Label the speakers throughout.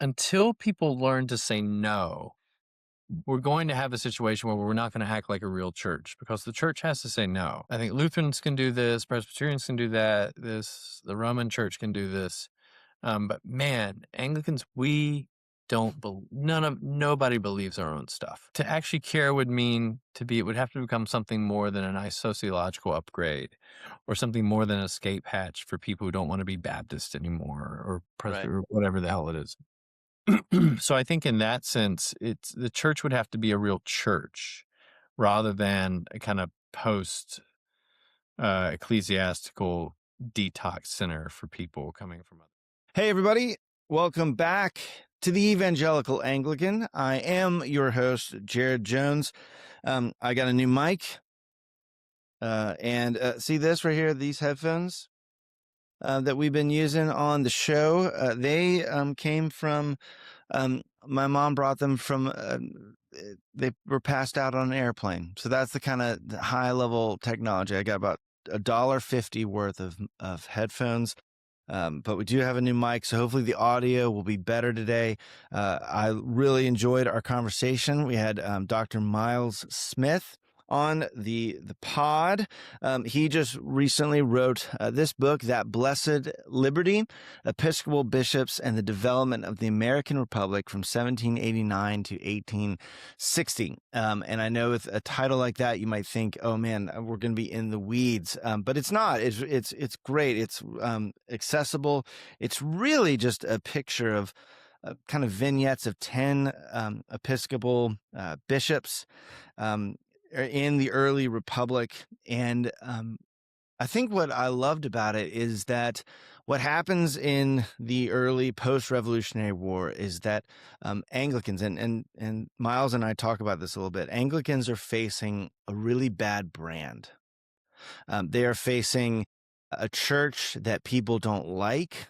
Speaker 1: until people learn to say no, we're going to have a situation where we're not going to act like a real church, because the church has to say no. I think Lutherans can do this, Presbyterians can do that, the Roman Church can do this. But man, Anglicans, we don't, nobody believes our own stuff. To actually care would it would have to become something more than a nice sociological upgrade, or something more than an escape hatch for people who don't want to be Baptist anymore, or Presbyterian, or whatever the hell it is. So I think in that sense, the church would have to be a real church rather than a kind of post ecclesiastical detox center for people coming from other.
Speaker 2: Hey, everybody. Welcome back to the Evangelical Anglican. I am your host, Jared Jones. I got a new mic. And see this right here, these headphones that we've been using on the show. They came from, my mom brought them from, they were passed out on an airplane. So that's the kind of high level technology. I got about $1.50 worth of headphones. But we do have a new mic, so hopefully the audio will be better today. I really enjoyed our conversation. We had Dr. Miles Smith on the pod. He just recently wrote this book, That Blessed Liberty, Episcopal Bishops and the Development of the American Republic from 1789 to 1860. And I know with a title like that, you might think, oh man, we're going to be in the weeds. But it's not. It's great. It's accessible. It's really just a picture of kind of vignettes of 10 Episcopal bishops in the early republic. And I think what I loved about it is that what happens in the early post-Revolutionary War is that Anglicans, and Miles and I talk about this a little bit, Anglicans are facing a really bad brand. They are facing a church that people don't like,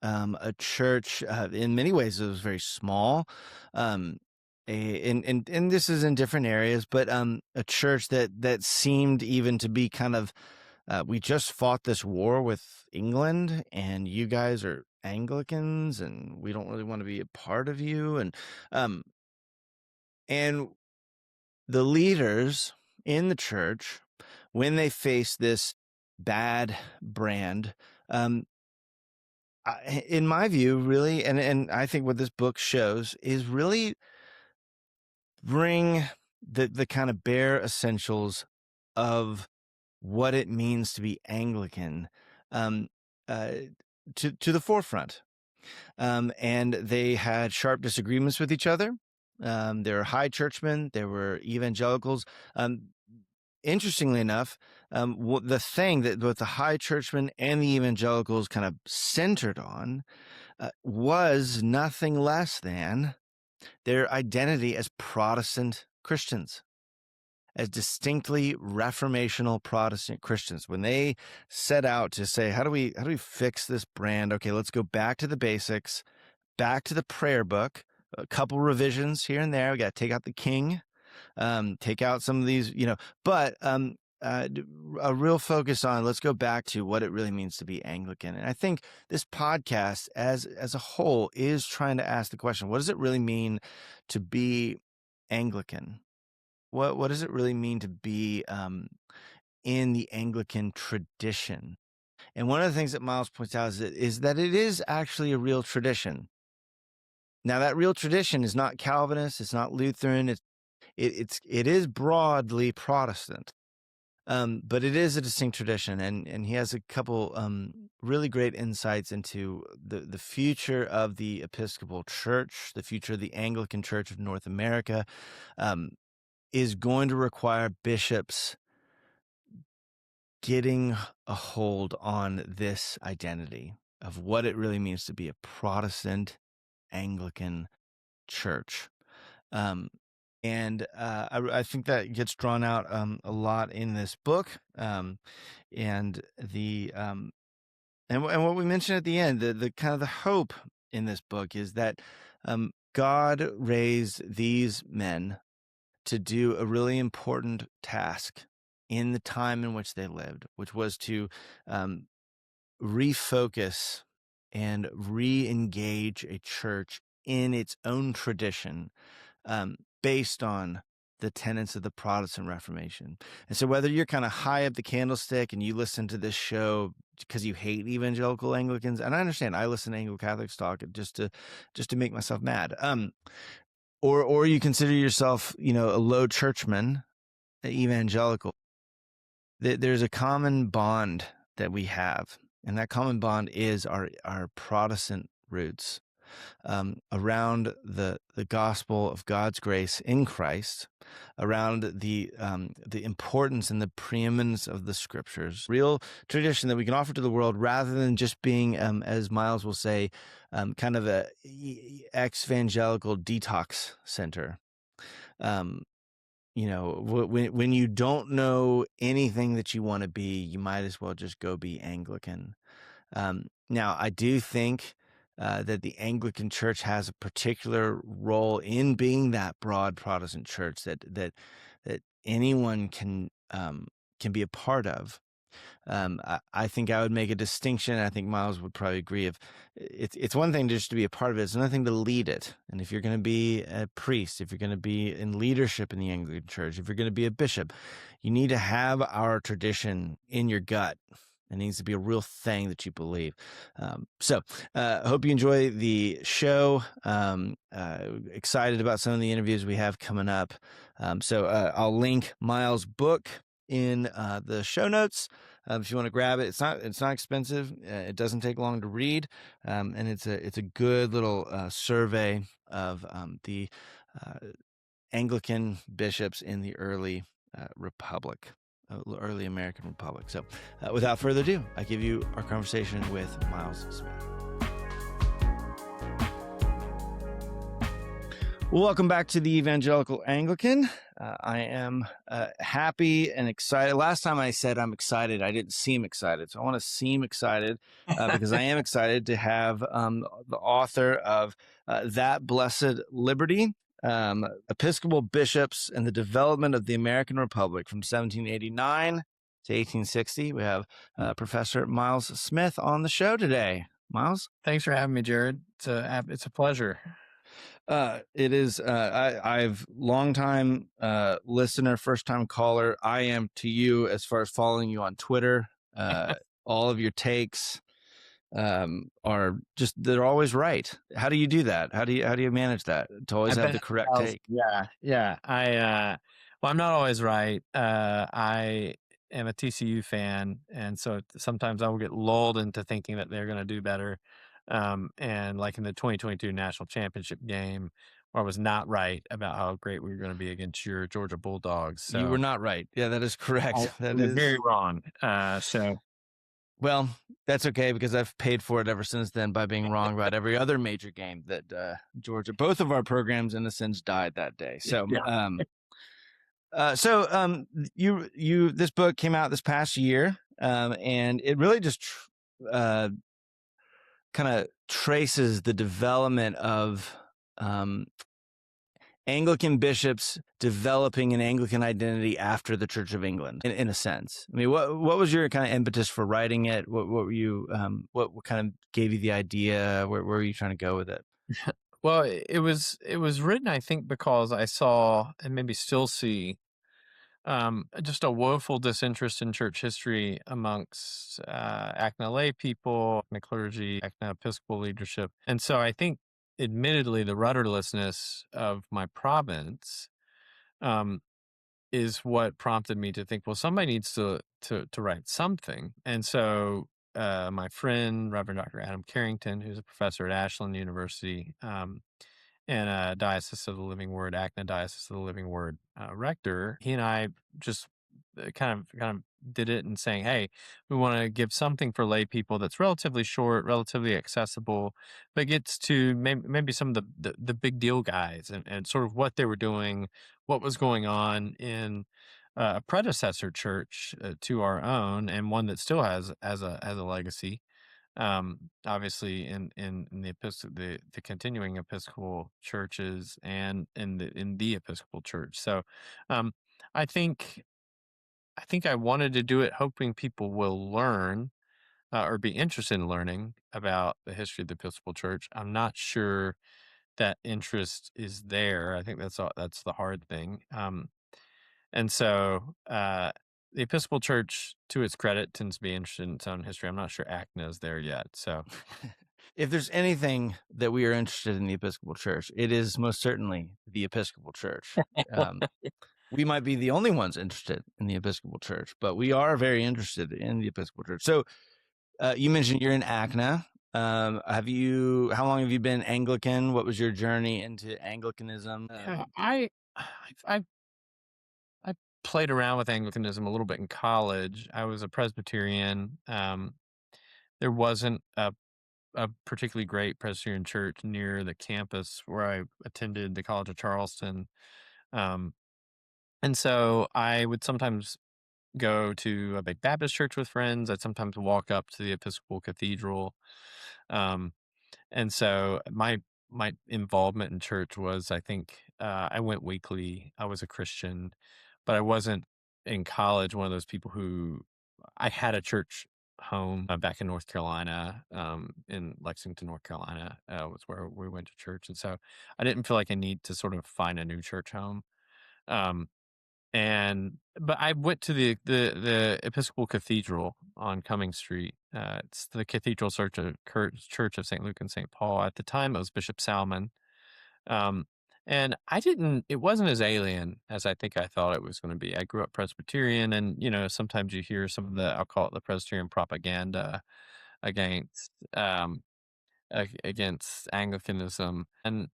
Speaker 2: a church in many ways it was very small, and this is in different areas, but a church that seemed even to be kind of, we just fought this war with England, and you guys are Anglicans, and we don't really want to be a part of you, and the leaders in the church, when they face this bad brand, in my view, really, and I think what this book shows is really bring the kind of bare essentials of what it means to be Anglican to the forefront. And they had sharp disagreements with each other. There were high churchmen, there were evangelicals. Interestingly enough, the thing that both the high churchmen and the evangelicals kind of centered on was nothing less than their identity as Protestant Christians, as distinctly reformational Protestant Christians. When they set out to say, how do we fix this brand? Okay, let's go back to the basics, back to the prayer book, a couple revisions here and there. We got to take out the king, take out some of these, but a real focus on, let's go back to what it really means to be Anglican. And I think this podcast as a whole is trying to ask the question, what does it really mean to be Anglican? What does it really mean to be in the Anglican tradition? And one of the things that Miles points out is that it is actually a real tradition. Now, that real tradition is not Calvinist, it's not Lutheran, it is broadly Protestant, but it is a distinct tradition, and he has a couple really great insights into the future of the Episcopal Church, the future of the Anglican Church of North America, is going to require bishops getting a hold on this identity of what it really means to be a Protestant Anglican church. And I think that gets drawn out a lot in this book, and what we mentioned at the end, the kind of the hope in this book is that God raised these men to do a really important task in the time in which they lived, which was to refocus and re-engage a church in its own tradition, based on the tenets of the Protestant Reformation. And so whether you're kind of high up the candlestick and you listen to this show because you hate evangelical Anglicans, and I understand, I listen to Anglo-Catholics talk just to make myself mad. Or you consider yourself, a low churchman, evangelical. There's a common bond that we have, and that common bond is our Protestant roots, around the gospel of God's grace in Christ, around the importance and the preeminence of the Scriptures, real tradition that we can offer to the world, rather than just being, as Miles will say, kind of a ex-evangelical detox center. When you don't know anything that you want to be, you might as well just go be Anglican. Now, I do think that the Anglican Church has a particular role in being that broad Protestant church that anyone can be a part of. I think I would make a distinction. I think Miles would probably agree. If it's one thing just to be a part of it, it's another thing to lead it. And if you're going to be a priest, if you're going to be in leadership in the Anglican Church, if you're going to be a bishop, you need to have our tradition in your gut. It needs to be a real thing that you believe. So I hope you enjoy the show. Excited about some of the interviews we have coming up. So I'll link Miles' book in the show notes. If you want to grab it, it's not expensive. It doesn't take long to read, and it's a good little survey of the Anglican bishops in the early Republic, early American Republic. So, without further ado, I give you our conversation with Miles Smith. Well, welcome back to the Evangelical Anglican. I am happy and excited. Last time I said I'm excited, I didn't seem excited. So I want to seem excited because I am excited to have the author of That Blessed Liberty, Episcopal Bishops and the Development of the American Republic from 1789 to 1860. We have Professor Miles Smith on the show today. Miles?
Speaker 1: Thanks for having me, Jared. It's a pleasure.
Speaker 2: It is. I've long time listener, first time caller. I am to you as far as following you on Twitter. All of your takes are just, they're always right. How do you do that? How do you manage that to always have the correct take?
Speaker 1: Yeah. Well, I'm not always right. I am a TCU fan, and so sometimes I will get lulled into thinking that they're going to do better. And like in the 2022 national championship game, where I was not right about how great we were going to be against your Georgia Bulldogs. So
Speaker 2: You were not right. Yeah, that is correct. That is
Speaker 1: very wrong.
Speaker 2: Well, that's okay, because I've paid for it ever since then by being wrong about every other major game that Georgia. Both of our programs, in a sense, died that day. So, this book came out this past year, and it really just kind of traces the development of Anglican bishops developing an Anglican identity after the Church of England, in a sense. I mean, what was your kind of impetus for writing it? What were you, what kind of gave you the idea? Where were you trying to go with it?
Speaker 1: Well, it was written, I think, because I saw, and maybe still see, just a woeful disinterest in church history amongst ACNA lay people, ACNA clergy, ACNA Episcopal leadership. And so I think, admittedly, the rudderlessness of my province is what prompted me to think, well, somebody needs to write something. And so my friend, Reverend Dr. Adam Carrington, who's a professor at Ashland University, and a Diocese of the Living Word, ACNA Diocese of the Living Word rector, he and I just kind of did it and saying, hey, we want to give something for lay people that's relatively short, relatively accessible, but gets to maybe some of the big deal guys and sort of what they were doing, what was going on in a predecessor church to our own, and one that still has a legacy. Obviously in the continuing Episcopal churches and in the Episcopal Church. So I think I wanted to do it hoping people will learn or be interested in learning about the history of the Episcopal Church. I'm not sure that interest is there. I think that's the hard thing. And so the Episcopal Church, to its credit, tends to be interested in its own history. I'm not sure ACNA is there yet. So
Speaker 2: If there's anything that we are interested in the Episcopal Church, it is most certainly the Episcopal Church. We might be the only ones interested in the Episcopal Church, but we are very interested in the Episcopal Church. So you mentioned you're in ACNA. How long have you been Anglican? What was your journey into Anglicanism?
Speaker 1: yeah, I I played around with Anglicanism a little bit in college. I was a Presbyterian. There wasn't a particularly great Presbyterian church near the campus where I attended the College of Charleston. Um, and so I would sometimes go to a big Baptist church with friends. I'd sometimes walk up to the Episcopal Cathedral. Um, and so my involvement in church was, I think, I went weekly. I was a Christian, but I wasn't in college one of those people who I had a church home back in North Carolina, in Lexington, North Carolina, was where we went to church. And so I didn't feel like I need to sort of find a new church home. Um, but I went to the Episcopal Cathedral on Cumming Street. It's the Cathedral Church of St. Luke and St. Paul. At the time, it was Bishop Salmon. Um, and I didn't. It wasn't as alien as I think I thought it was going to be. I grew up Presbyterian, and sometimes you hear some of the, I'll call it, the Presbyterian propaganda against against Anglicanism. And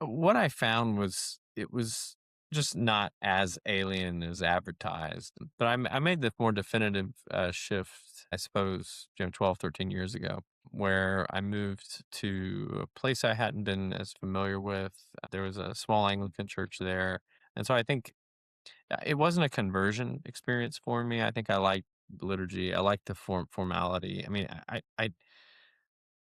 Speaker 1: what I found was it was just not as alien as advertised. But I made the more definitive shift, I suppose, 12, 13 years ago, where I moved to a place I hadn't been as familiar with. There was a small Anglican church there. And so I think it wasn't a conversion experience for me. I think I liked liturgy. I liked the formality. I mean,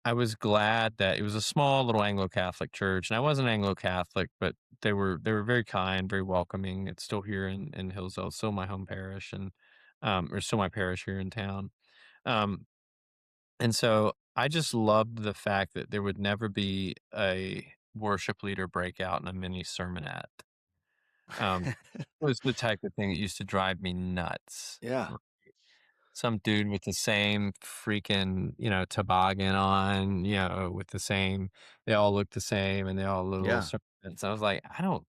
Speaker 1: I was glad that it was a small little Anglo-Catholic church, and I wasn't Anglo-Catholic, but they were very kind, very welcoming. It's still here in Hillsdale, it's still my home parish, and or still my parish here in town. Um, and so I just loved the fact that there would never be a worship leader breakout in a mini sermonette. It was the type of thing that used to drive me nuts.
Speaker 2: Yeah.
Speaker 1: Some dude with the same freaking, toboggan on, with the same, they all look the same and they all look little
Speaker 2: Yeah.
Speaker 1: serpents. I was like, I don't,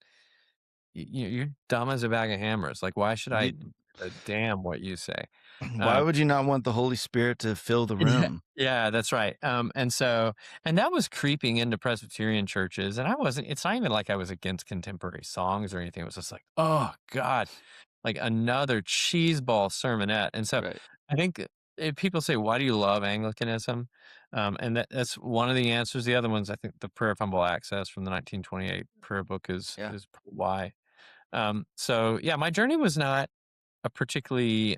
Speaker 1: you're dumb as a bag of hammers. Like, why should I
Speaker 2: You,
Speaker 1: give a damn what you say?
Speaker 2: why
Speaker 1: Um,
Speaker 2: would you not want the Holy Spirit to fill the
Speaker 1: yeah,
Speaker 2: room?
Speaker 1: yeah, that's right. And that was creeping into Presbyterian churches. And it's not even like I was against contemporary songs or anything. It was just like, oh God, like another cheeseball sermonette. And so
Speaker 2: Right.
Speaker 1: I think if people say, why do you love Anglicanism? And that's one of the answers. The other ones, I think the Prayer of Humble Access from the 1928 prayer book
Speaker 2: Yeah.
Speaker 1: is why. So yeah, my journey was not a particularly,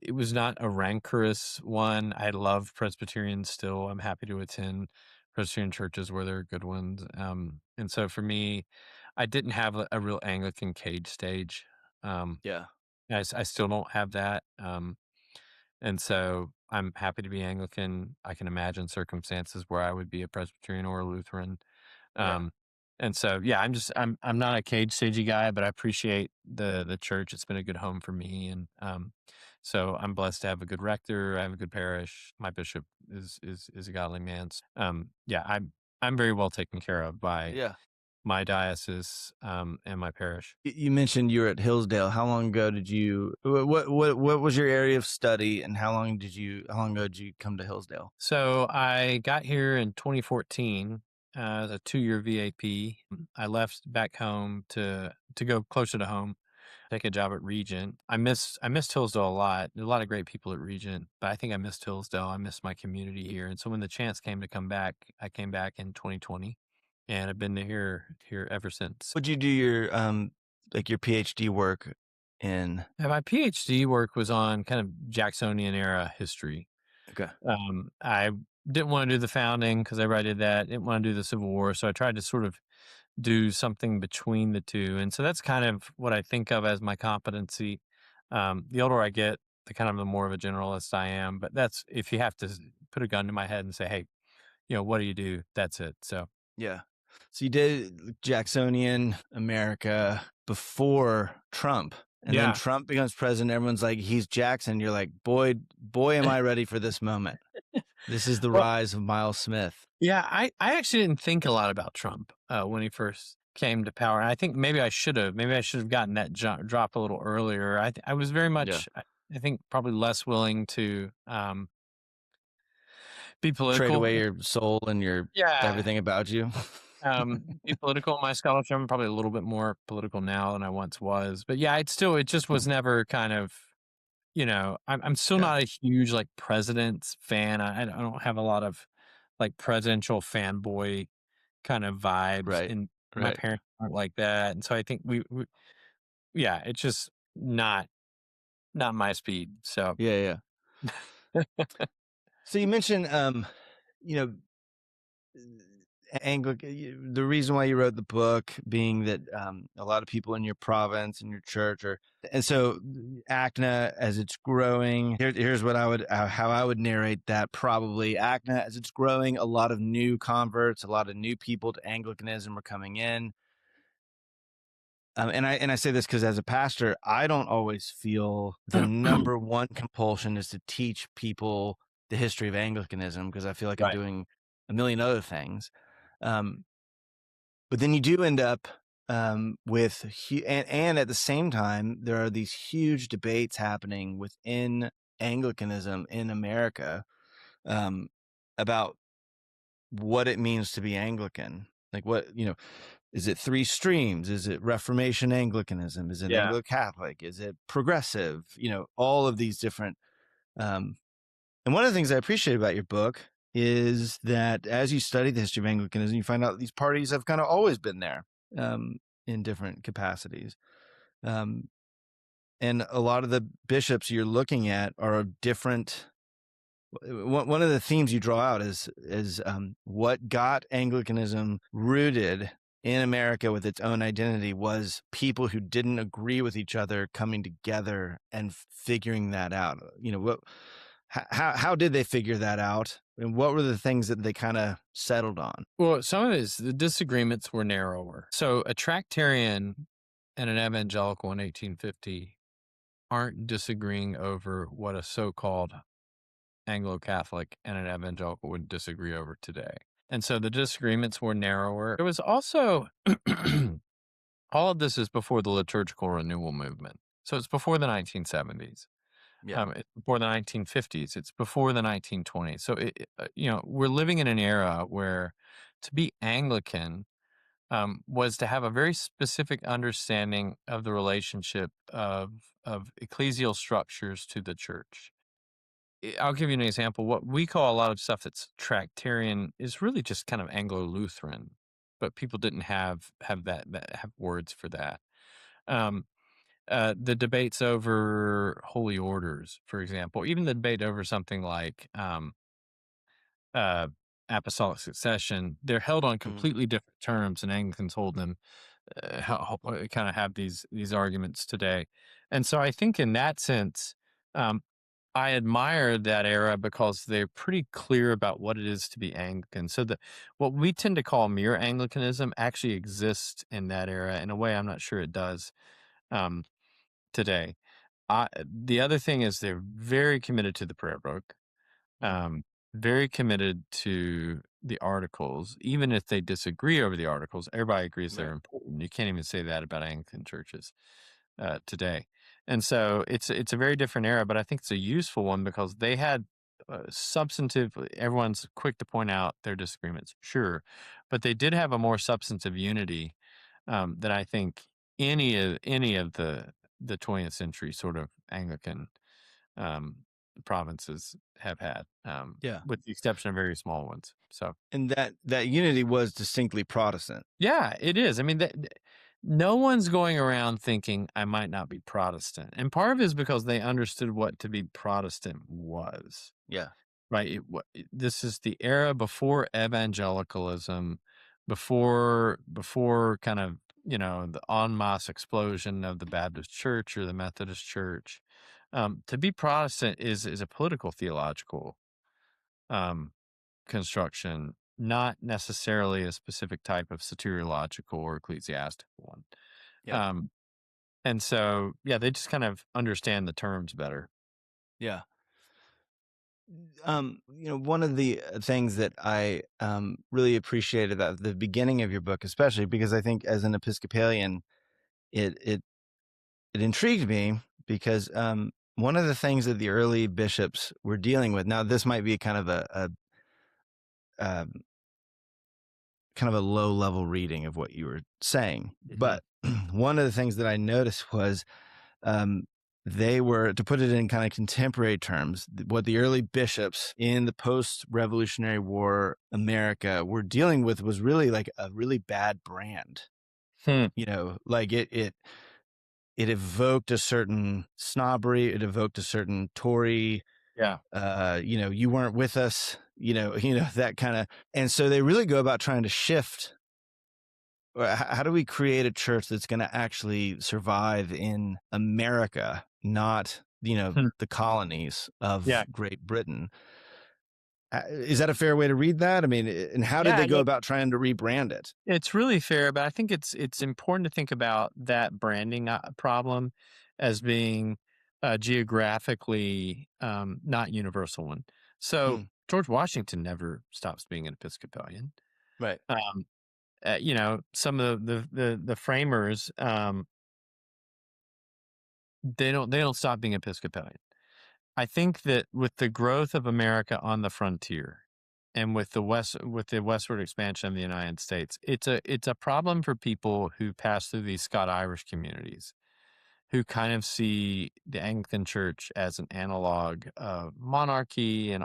Speaker 1: it was not a rancorous one. I love Presbyterians still. I'm happy to attend Presbyterian churches where there are good ones. And so for me, I didn't have a real Anglican cage stage. Um,
Speaker 2: Yeah.
Speaker 1: I still don't have that. And so I'm happy to be Anglican. I can imagine circumstances where I would be a Presbyterian or a Lutheran.
Speaker 2: Yeah.
Speaker 1: Um, and so, yeah, I'm not a cage stagey guy, but I appreciate the church. It's been a good home for me, and so I'm blessed to have a good rector. I have a good parish. My bishop is a godly man. Yeah, I'm very well taken care of by
Speaker 2: Yeah.
Speaker 1: my diocese and my parish.
Speaker 2: You mentioned you were at Hillsdale. How long ago did you? What was your area of study, and How long ago did you come to Hillsdale?
Speaker 1: So I got here in 2014 as a 2-year VAP. I left back home to go closer to home, take a job at Regent. I missed Hillsdale a lot. There's a lot of great people at Regent, but I think I missed Hillsdale. I missed my community here, and so when the chance came to come back, I came back in 2020, and I've been here ever since.
Speaker 2: Would you do your like your PhD work in?
Speaker 1: And my PhD work was on kind of Jacksonian era history.
Speaker 2: Okay.
Speaker 1: I didn't want to do the founding because everybody did that. Didn't want to do the Civil War, so I tried to sort of do something between the two. And so that's kind of what I think of as my competency. The older I get, the kind of the more of a generalist I am. But that's if you have to put a gun to my head and say, "Hey, what do you do?" That's it. So
Speaker 2: Yeah. So you did Jacksonian America before Trump. And then
Speaker 1: Yeah.
Speaker 2: Trump becomes president. Everyone's like, he's Jackson. You're like, boy, am I ready for this moment. This is the
Speaker 1: Well,
Speaker 2: rise of Miles Smith.
Speaker 1: yeah, I actually didn't think a lot about Trump when he first came to power. And I think maybe I should have. Maybe I should have gotten that drop a little earlier. I was very
Speaker 2: Yeah.
Speaker 1: much, I think, probably less willing to be
Speaker 2: Trade
Speaker 1: political.
Speaker 2: away your soul and your
Speaker 1: Yeah.
Speaker 2: everything about you.
Speaker 1: Be political in my scholarship. I'm probably a little bit more political now than I once was. But yeah, it just was never kind of, I'm still
Speaker 2: Yeah.
Speaker 1: not a huge like president's fan. I don't have a lot of like presidential fanboy kind of vibes,
Speaker 2: Right.
Speaker 1: and my
Speaker 2: Right.
Speaker 1: parents aren't like that. And so I think yeah, it's just not my speed. So
Speaker 2: Yeah. Yeah. So you mentioned, you know, Anglican, the reason why you wrote the book being that a lot of people in your province and your church are, and so ACNA as it's growing, here's what I would, how I would narrate that probably. ACNA as it's growing, a lot of new converts, a lot of new people to Anglicanism are coming in. And I say this because as a pastor, I don't always feel the number one compulsion is to teach people the history of Anglicanism because I feel like I'm
Speaker 1: right.
Speaker 2: doing a million other things. Um, but then you do end up with, and at the same time, there are these huge debates happening within Anglicanism in America um, about what it means to be Anglican. Like is it three streams? Is it Reformation Anglicanism? Is it
Speaker 1: Yeah.
Speaker 2: Anglo-Catholic? Is it progressive? All of these different. Um, and one of the things I appreciate about your book is that as you study the history of Anglicanism, you find out these parties have kind of always been there in different capacities. Um, and a lot of the bishops you're looking at are different. One of the themes you draw out is what got Anglicanism rooted in America with its own identity was people who didn't agree with each other coming together and figuring that out. How did they figure that out, and what were the things that they kind of settled on?
Speaker 1: Well, some of the disagreements were narrower. So a Tractarian and an evangelical in 1850 aren't disagreeing over what a so-called Anglo-Catholic and an evangelical would disagree over today. And so the disagreements were narrower. There was also, all of this is before the liturgical renewal movement. So it's before the 1970s.
Speaker 2: Yeah,
Speaker 1: It's before the 1950s. It's before the 1920s. So, we're living in an era where to be Anglican was to have a very specific understanding of the relationship of ecclesial structures to the church. I'll give you an example. What we call a lot of stuff that's Tractarian is really just kind of Anglo-Lutheran, but people didn't have words for that. Um, the debates over holy orders, for example, even the debate over something like uh, apostolic succession, they're held on
Speaker 2: mm,
Speaker 1: completely different terms, and Anglicans hold them kind of have these arguments today. And so I think in that sense, um, I admire that era because they're pretty clear about what it is to be Anglican. So what we tend to call mere Anglicanism actually exists in that era in a way I'm not sure it does um, today. The other thing is they're very committed to the prayer book,
Speaker 2: mm,
Speaker 1: um, very committed to the articles, even if they disagree over the articles. Everybody agrees they're
Speaker 2: right.
Speaker 1: important. You can't even say that about Anglican churches today. And so it's a very different era, but I think it's a useful one because they had substantive. Everyone's quick to point out their disagreements, sure, but they did have a more substantive unity than I think any of the 20th century sort of Anglican um, provinces have had,
Speaker 2: Yeah,
Speaker 1: with the exception of very small ones. So,
Speaker 2: and that unity was distinctly Protestant.
Speaker 1: yeah, it is. I mean, no one's going around thinking I might not be Protestant, and part of it is because they understood what to be Protestant was.
Speaker 2: Yeah,
Speaker 1: Right. This is the era before evangelicalism, before kind of, the en masse explosion of the Baptist church or the Methodist church. To be Protestant is a political theological um, construction, not necessarily a specific type of soteriological or ecclesiastical one.
Speaker 2: Yep.
Speaker 1: Um, and so, yeah, they just kind of understand the terms better.
Speaker 2: Yeah. One of the things that I really appreciated at the beginning of your book, especially because I think as an Episcopalian, it intrigued me because one of the things that the early bishops were dealing with. Now, this might be kind of um, a low level reading of what you were saying,
Speaker 1: Mhm.
Speaker 2: but one of the things that I noticed was um, they were, to put it in kind of contemporary terms, what the early bishops in the post-Revolutionary War America were dealing with was really like a really bad brand.
Speaker 1: Hmm.
Speaker 2: Like it evoked a certain snobbery, it evoked a certain Tory,
Speaker 1: Yeah.
Speaker 2: you weren't with us, that kind of. And so they really go about trying to shift. How do we create a church that's going to actually survive in America, not,
Speaker 1: Hmm.
Speaker 2: the colonies
Speaker 1: Yeah.
Speaker 2: of Great Britain? Is that a fair way to read that? I mean, and how did
Speaker 1: Yeah.
Speaker 2: they go about trying to rebrand it?
Speaker 1: It's really fair, but I think it's important to think about that branding problem as being geographically not universal one. So
Speaker 2: Mm,
Speaker 1: George Washington never stops being an Episcopalian.
Speaker 2: right.
Speaker 1: Um, some of the framers they don't stop being Episcopalian. I think that with the growth of America on the frontier and with the westward expansion of the United States, it's a problem for people who pass through these Scot-Irish communities who kind of see the Anglican Church as an analog of monarchy and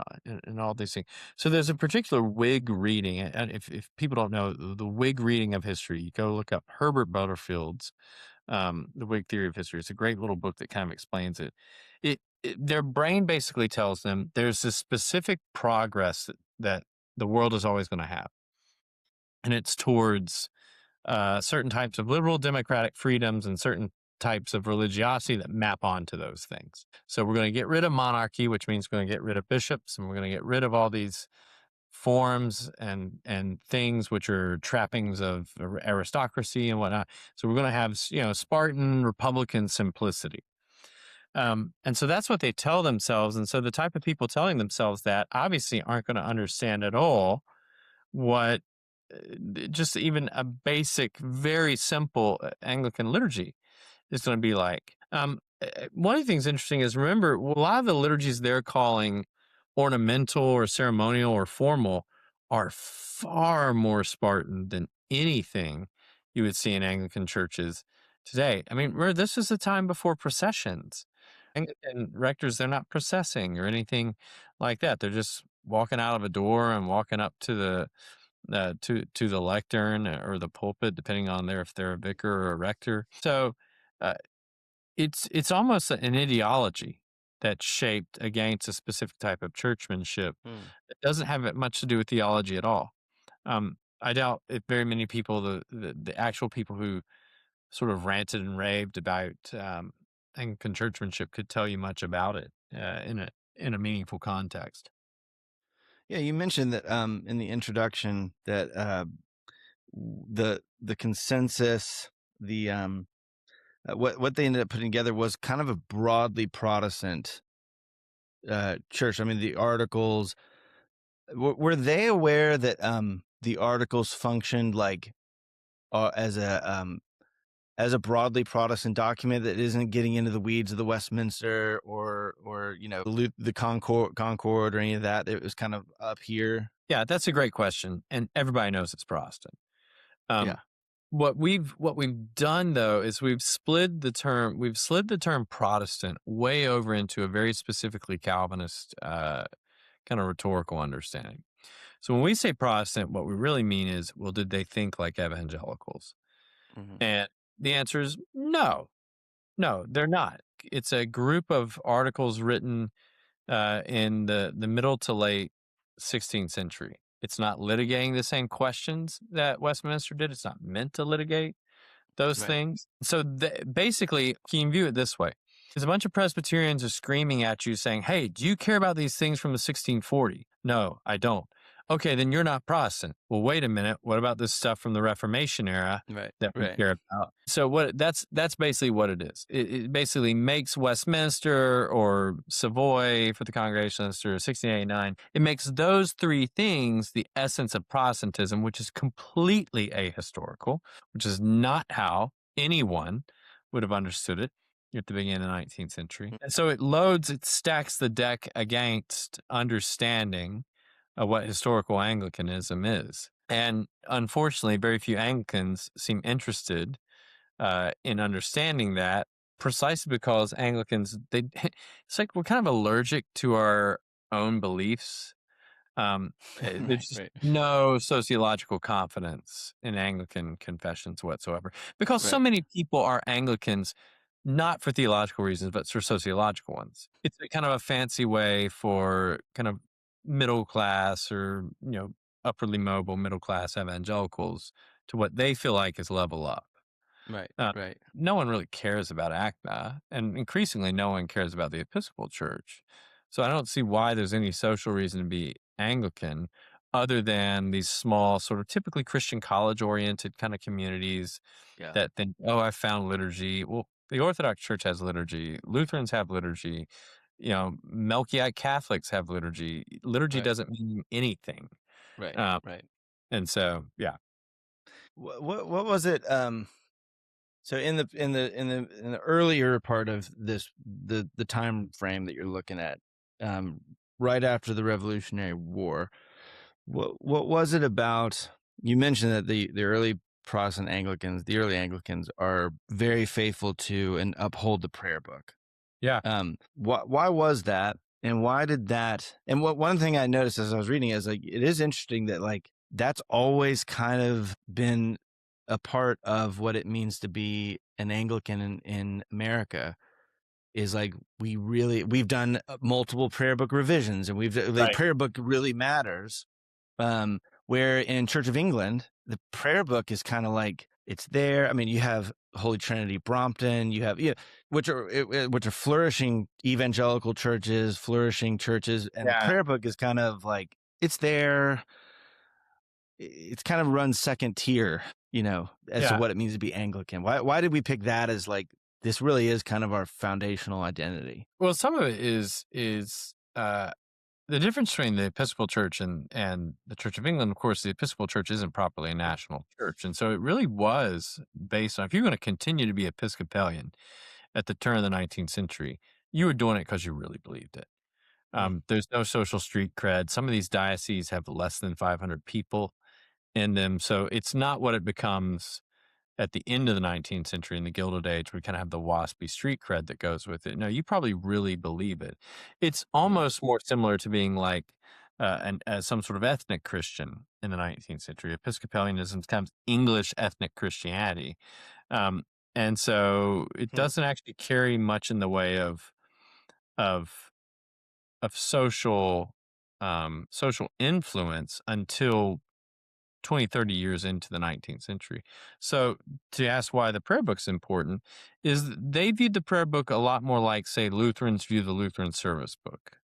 Speaker 1: all these things. So there's a particular Whig reading, and if people don't know the Whig reading of history, you go look up Herbert Butterfield's The Whig Theory of History. It's a great little book that kind of explains it. Their brain basically tells them there's this specific progress that the world is always going to have, and it's towards certain types of liberal democratic freedoms and certain types of religiosity that map onto those things. So we're going to get rid of monarchy, which means we're going to get rid of bishops, and we're going to get rid of all these forms and things which are trappings of aristocracy and whatnot. So we're going to have Spartan Republican simplicity. And so that's what they tell themselves. And so the type of people telling themselves that obviously aren't going to understand at all what just even a basic, very simple Anglican liturgy is going to be like. One of the things interesting is remember, a lot of the liturgies they're calling ornamental or ceremonial or formal are far more Spartan than anything you would see in Anglican churches today. I mean, remember, this is the time before processions. Anglican rectors, they're not processing or anything like that. They're just walking out of a door and walking up to the lectern or the pulpit, depending on if they're a vicar or a rector. So uh, it's almost an ideology that's shaped against a specific type of churchmanship.
Speaker 2: Mm.
Speaker 1: It doesn't have much to do with theology at all. I doubt if very many people, the actual people who sort of ranted and raved about Anglican churchmanship, could tell you much about it in a meaningful context.
Speaker 2: Yeah, you mentioned that in the introduction that the consensus, the what they ended up putting together was kind of a broadly Protestant church. I mean, the articles were they aware that the articles functioned like as a broadly Protestant document that isn't getting into the weeds of the Westminster or the Concord or any of that. It was kind of up here.
Speaker 1: Yeah, that's a great question, and everybody knows it's Protestant. Um,
Speaker 2: Yeah.
Speaker 1: what we've done though is we've slid the term Protestant way over into a very specifically Calvinist kind of rhetorical understanding. So when we say Protestant, what we really mean is, well, did they think like evangelicals?
Speaker 2: Hmm.
Speaker 1: And the answer is no, no, they're not. It's a group of articles written in the middle to late 16th century. It's not litigating the same questions that Westminster did. It's not meant to litigate those
Speaker 2: Right.
Speaker 1: things. So basically, you can view it this way. There's a bunch of Presbyterians are screaming at you saying, hey, do you care about these things from the 1640? No, I don't. okay, then you're not Protestant. Well, wait a minute. What about this stuff from the Reformation era
Speaker 2: Right.
Speaker 1: that we
Speaker 2: Right.
Speaker 1: care about? So that's basically what it is. It basically makes Westminster or Savoy for the Congregationalists or 1689. It makes those three things the essence of Protestantism, which is completely ahistorical, which is not how anyone would have understood it at the beginning of the 19th century. And so it stacks the deck against understanding what historical Anglicanism is. And unfortunately, very few Anglicans seem interested in understanding that, precisely because Anglicans, it's like we're kind of allergic to our own beliefs. There's just
Speaker 2: Right.
Speaker 1: no sociological confidence in Anglican confessions whatsoever, because so
Speaker 2: Right.
Speaker 1: many people are Anglicans, not for theological reasons, but for sociological ones. It's a kind of a fancy way for kind of middle class or, upperly mobile middle class evangelicals to what they feel like is level up.
Speaker 2: Right.
Speaker 1: Uh,
Speaker 2: Right.
Speaker 1: no one really cares about ACNA, and increasingly, no one cares about the Episcopal Church. So I don't see why there's any social reason to be Anglican other than these small, sort of typically Christian college oriented kind of communities
Speaker 2: Yeah.
Speaker 1: that think, oh, I found liturgy. Well, the Orthodox Church has liturgy, Lutherans have liturgy, Melkite Catholics have liturgy. Liturgy
Speaker 2: Right.
Speaker 1: doesn't mean anything.
Speaker 2: Right.
Speaker 1: Um,
Speaker 2: Right.
Speaker 1: and so, yeah.
Speaker 2: What was it? So in the earlier part of this, the time frame that you're looking at, um, right after the Revolutionary War, what was it about? You mentioned that the early Protestant Anglicans, the early Anglicans, are very faithful to and uphold the prayer book.
Speaker 1: Yeah.
Speaker 2: Why was that, and why did that? And one thing I noticed as I was reading is like it is interesting that like that's always kind of been a part of what it means to be an Anglican in America. Is like we've done multiple prayer book revisions, and the
Speaker 1: Right.
Speaker 2: prayer book really matters. Where in Church of England, the prayer book is kind of like it's there. I mean, you have Holy Trinity Brompton, you have which are flourishing evangelical churches, flourishing churches, and the
Speaker 1: Yeah.
Speaker 2: prayer book is kind of like it's there. It's kind of runs second tier, as to
Speaker 1: Yeah.
Speaker 2: what it means to be Anglican. Why did we pick that as like this really is kind of our foundational identity?
Speaker 1: Well, some of it is the difference between the Episcopal Church and the Church of England. Of course, the Episcopal Church isn't properly a national church, and so it really was based on, if you're going to continue to be Episcopalian at the turn of the 19th century, you were doing it because you really believed it. There's no social street cred. Some of these dioceses have less than 500 people in them, so it's not what it becomes at the end of the 19th century in the Gilded Age. We kind of have the waspy street cred that goes with it. No, you probably really believe it. It's almost more similar to being like some sort of ethnic Christian in the 19th century. Episcopalianism becomes English ethnic Christianity. Um, and so it doesn't actually carry much in the way of social social influence until 20, 30 years into the 19th century. So to ask why the prayer book's important is they viewed the prayer book a lot more like, say, Lutherans view the Lutheran service book.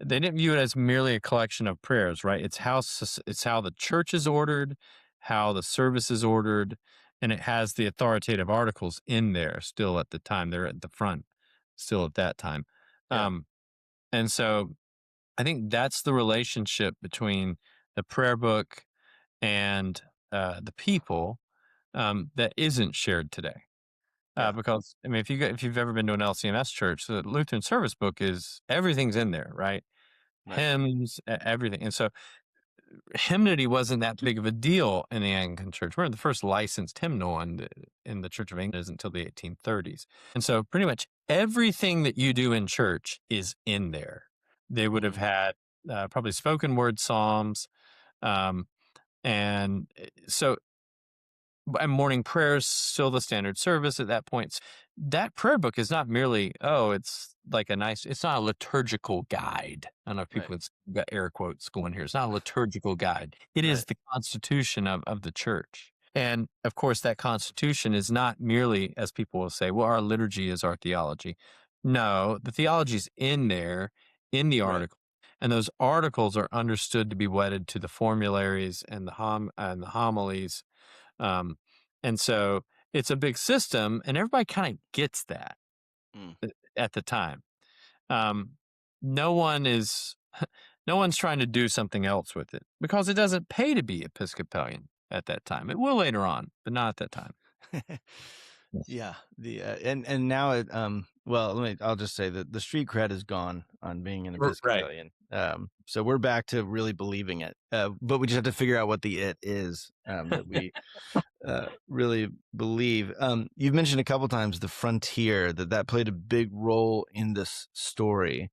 Speaker 1: They didn't view it as merely a collection of prayers, right? It's how the church is ordered, how the service is ordered, and it has the authoritative articles in there still at the time. They're at the front still at that time.
Speaker 2: Yeah.
Speaker 1: And so I think that's the relationship between the prayer book and the people that isn't shared today.
Speaker 2: Yeah.
Speaker 1: Because I mean, if you've ever been to an LCMS church, the Lutheran service book is everything's in there, right?
Speaker 2: Right.
Speaker 1: Hymns, everything, and so hymnody wasn't that big of a deal in the Anglican Church. We're the first licensed hymnal in the Church of England isn't until the 1830s, and so pretty much everything that you do in church is in there. They would have had probably spoken word psalms. And so, and morning prayers, still the standard service at that point. That prayer book is not merely, it's like it's not a liturgical guide. I don't know if people got air quotes going here. It's not a liturgical guide. It is the constitution of the church. And of course, that constitution is not merely, as people will say, well, our liturgy is our theology. No, the theology is in there, in the article. and those articles are understood to be wedded to the formularies and the homilies. Um, and so it's a big system, and everybody kind of gets that
Speaker 2: Mm.
Speaker 1: at the time. Um, no one is, no one's trying to do something else with it because it doesn't pay to be Episcopalian at that time. It will later on, but not at that time.
Speaker 2: Yeah, the and now it well, I'll just say that the street cred is gone on being an
Speaker 1: Right.
Speaker 2: Episcopalian. So we're back to really believing it. But we just have to figure out what the it is that we really believe. You've mentioned a couple times the frontier, that played a big role in this story.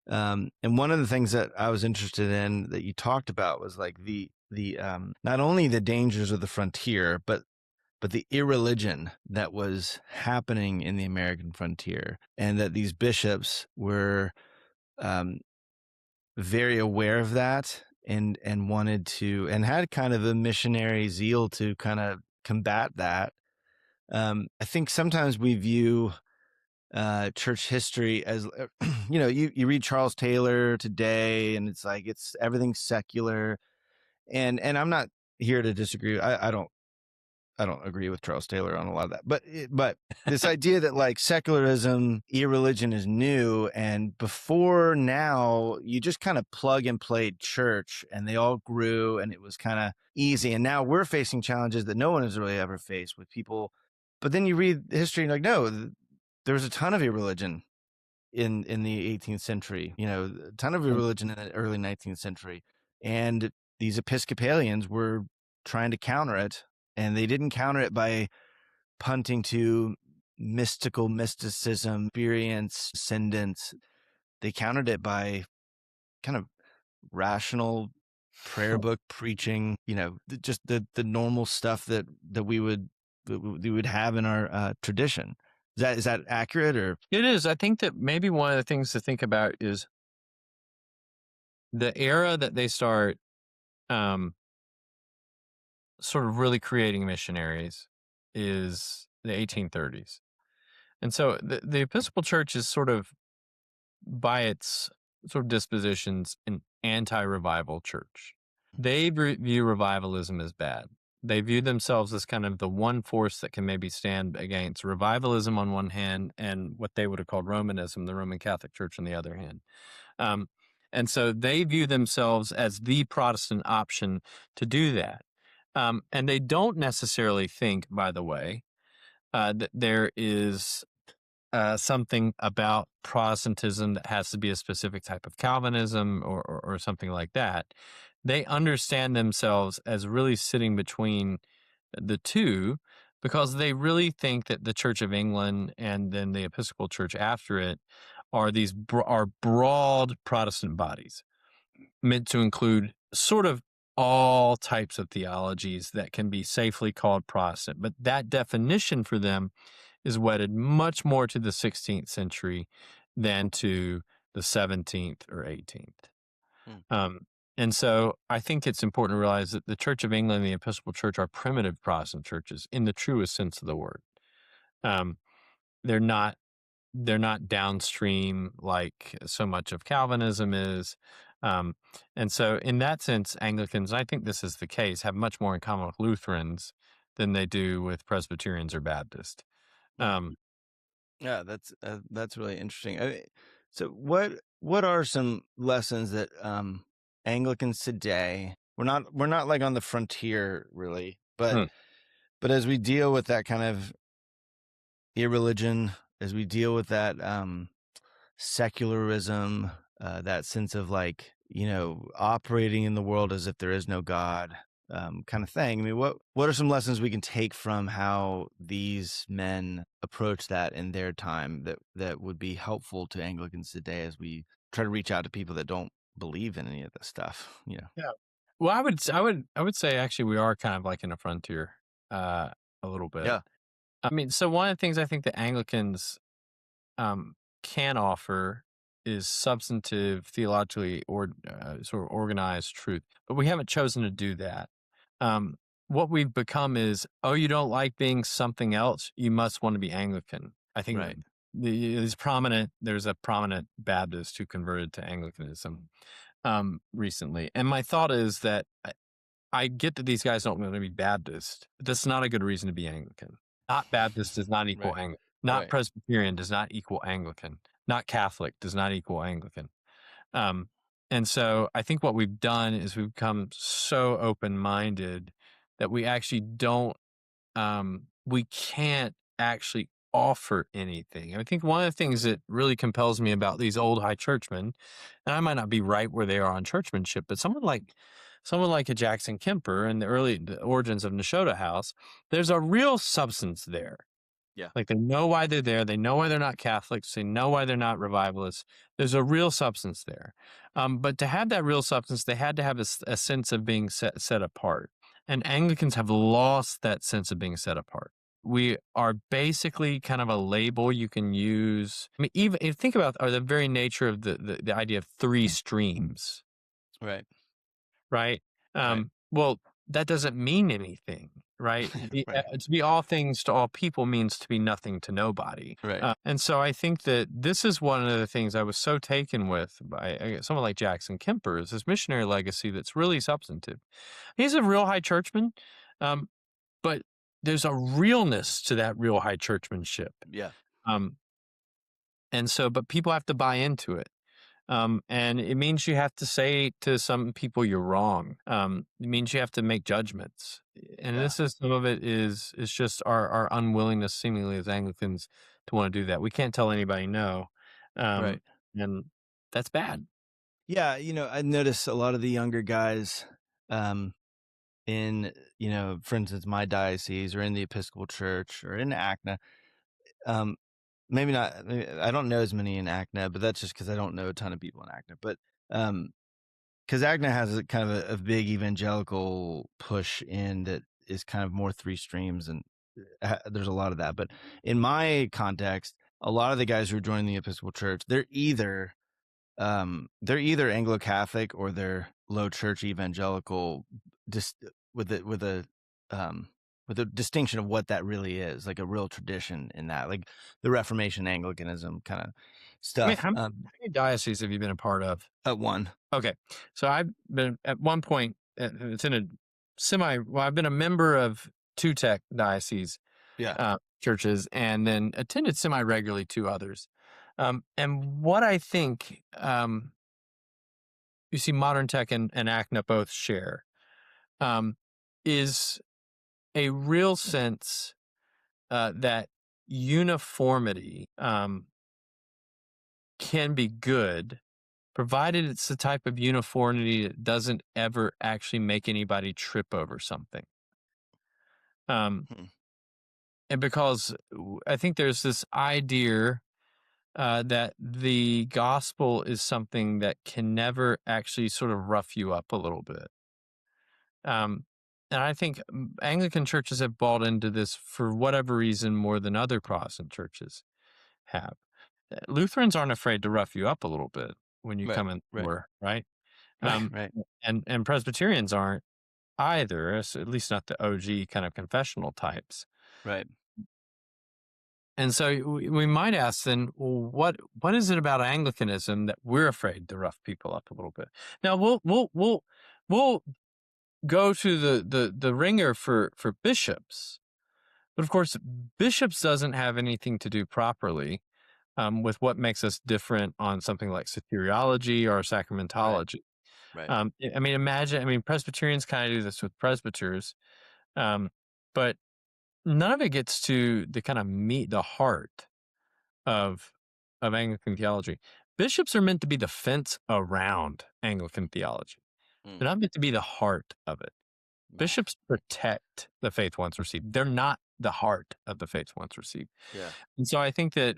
Speaker 2: And one of the things that I was interested in that you talked about was like the not only the dangers of the frontier, but the irreligion that was happening in the American frontier, and that these bishops were very aware of that, and wanted to, and had kind of a missionary zeal to kind of combat that. I think sometimes we view church history as, you read Charles Taylor today, and it's like everything's secular, and I'm not here to disagree. I don't agree with Charles Taylor on a lot of that, but this idea that like secularism, irreligion is new, and before now you just kind of plug and played church, and they all grew, and it was kind of easy. And now we're facing challenges that no one has really ever faced with people. But then you read history and you're like, no, there was a ton of irreligion in the 18th century. A ton of irreligion in the early 19th century, and these Episcopalians were trying to counter it. And they didn't counter it by punting to mysticism, experience, ascendance. They countered it by kind of rational prayer book preaching, just the normal stuff that we would have in our tradition. Is that accurate? Or
Speaker 1: It is. I think that maybe one of the things to think about is the era that they start sort of really creating missionaries is the 1830s. And so the Episcopal Church is sort of, by its sort of dispositions, an anti-revival church. They view revivalism as bad. They view themselves as kind of the one force that can maybe stand against revivalism on one hand and what they would have called Romanism, the Roman Catholic Church, on the other hand. And so they view themselves as the Protestant option to do that. And they don't necessarily think, by the way, that there is something about Protestantism that has to be a specific type of Calvinism or something like that. They understand themselves as really sitting between the two, because they really think that the Church of England and then the Episcopal Church after it are these are broad Protestant bodies meant to include sort of all types of theologies that can be safely called Protestant. But that definition for them is wedded much more to the 16th century than to the 17th or 18th. And so I think it's important to realize that the Church of England and the Episcopal Church are primitive Protestant churches in the truest sense of the word. They're not downstream like so much of Calvinism is. And so in that sense, Anglicans, and I think this is the case, have much more in common with Lutherans than they do with Presbyterians or Baptists.
Speaker 2: Yeah, that's really interesting. So what are some lessons that Anglicans today, we're not like on the frontier really, but as we deal with that kind of irreligion, as we deal with that secularism, that sense of like, operating in the world as if there is no God, kind of thing. I mean, what are some lessons we can take from how these men approach that in their time that would be helpful to Anglicans today as we try to reach out to people that don't believe in any of this stuff?
Speaker 1: Yeah. Well, I would say actually we are kind of like in a frontier, a little bit.
Speaker 2: Yeah.
Speaker 1: I mean, so one of the things I think that Anglicans can offer is substantive, theologically or sort of organized truth, but we haven't chosen to do that. What we've become is, oh, you don't like being something else, you must want to be Anglican. I think
Speaker 2: Right.
Speaker 1: there's a prominent Baptist who converted to Anglicanism. recently. And my thought is that I get that these guys don't want to be Baptist, but that's not a good reason to be Anglican. Not Baptist does not equal
Speaker 2: Right.
Speaker 1: Anglican. Not
Speaker 2: Right.
Speaker 1: Presbyterian does not equal Anglican. Not Catholic does not equal Anglican. Um, and so I think what we've done is we've become so open-minded that we actually don't, we can't actually offer anything. I think one of the things that really compels me about these old high churchmen, and I might not be right where they are on churchmanship, but someone like a Jackson Kemper and the origins of Nashotah House, there's a real substance there.
Speaker 2: Yeah.
Speaker 1: Like they know why they're there. They know why they're not Catholics. They know why they're not revivalists. There's a real substance there. But to have that real substance, they had to have a sense of being set apart. And Anglicans have lost that sense of being set apart. We are basically kind of a label you can use. I mean, even if you think about the very nature of the idea of three streams,
Speaker 2: Right.
Speaker 1: right?
Speaker 2: Right.
Speaker 1: Well, that doesn't mean anything, right?
Speaker 2: Right.
Speaker 1: To be all things to all people means to be nothing to nobody.
Speaker 2: Right.
Speaker 1: And so I think that this is one of the things I was so taken with by someone like Jackson Kemper is his missionary legacy that's really substantive. He's a real high churchman, um, but there's a realness to that real high churchmanship.
Speaker 2: Yeah.
Speaker 1: Um, and so, but people have to buy into it. And it means you have to say to some people you're wrong. It means you have to make judgments. And
Speaker 2: Yeah.
Speaker 1: this is some of it is just our unwillingness seemingly as Anglicans to want to do that. We can't tell anybody no.
Speaker 2: Right.
Speaker 1: And that's bad.
Speaker 2: Yeah. I notice a lot of the younger guys, um, in, for instance, my diocese or in the Episcopal Church or in ACNA. Maybe not, I don't know as many in ACNA, but that's just because I don't know a ton of people in ACNA. But because ACNA has a kind of a big evangelical push in that is kind of more three streams, and there's a lot of that. But in my context, a lot of the guys who are joining the Episcopal Church, they're either Anglo-Catholic or they're low church evangelical, just um, with a distinction of what that really is, like a real tradition in that, like the Reformation Anglicanism kind of
Speaker 1: I mean,
Speaker 2: stuff.
Speaker 1: how many dioceses have you been a part of?
Speaker 2: One.
Speaker 1: Okay. So I've been at one point, it's in a I've been a member of two tech diocese
Speaker 2: Yeah.
Speaker 1: churches and then attended semi regularly two others. And what I think you see modern tech and ACNA both share um, is a real sense that uniformity can be good, provided it's the type of uniformity that doesn't ever actually make anybody trip over something.
Speaker 2: Hmm.
Speaker 1: And because I think there's this idea that the gospel is something that can never actually sort of rough you up a little bit. And I think Anglican churches have bought into this for whatever reason more than other Protestant churches have. Lutherans aren't afraid to rough you up a little bit when you
Speaker 2: Right.
Speaker 1: come in the
Speaker 2: Right.
Speaker 1: door, right?
Speaker 2: Right.
Speaker 1: Um,
Speaker 2: Right.
Speaker 1: and Presbyterians aren't either, at least not the OG kind of confessional types.
Speaker 2: Right.
Speaker 1: And so we might ask then, well, what is it about Anglicanism that we're afraid to rough people up a little bit? Now we'll go to the ringer for bishops, but of course bishops doesn't have anything to do properly with what makes us different on something like soteriology or
Speaker 2: Right.
Speaker 1: sacramentology.
Speaker 2: Right.
Speaker 1: I mean, imagine, I mean, Presbyterians kind of do this with presbyters, but none of it gets to the kind of meat, the heart of Anglican theology. Bishops are meant to be the fence around Anglican theology.
Speaker 2: Mm.
Speaker 1: They're not meant to be the heart of it.
Speaker 2: Yeah.
Speaker 1: Bishops protect the faith once received. They're not the heart of the faith once received.
Speaker 2: Yeah.
Speaker 1: And so I think that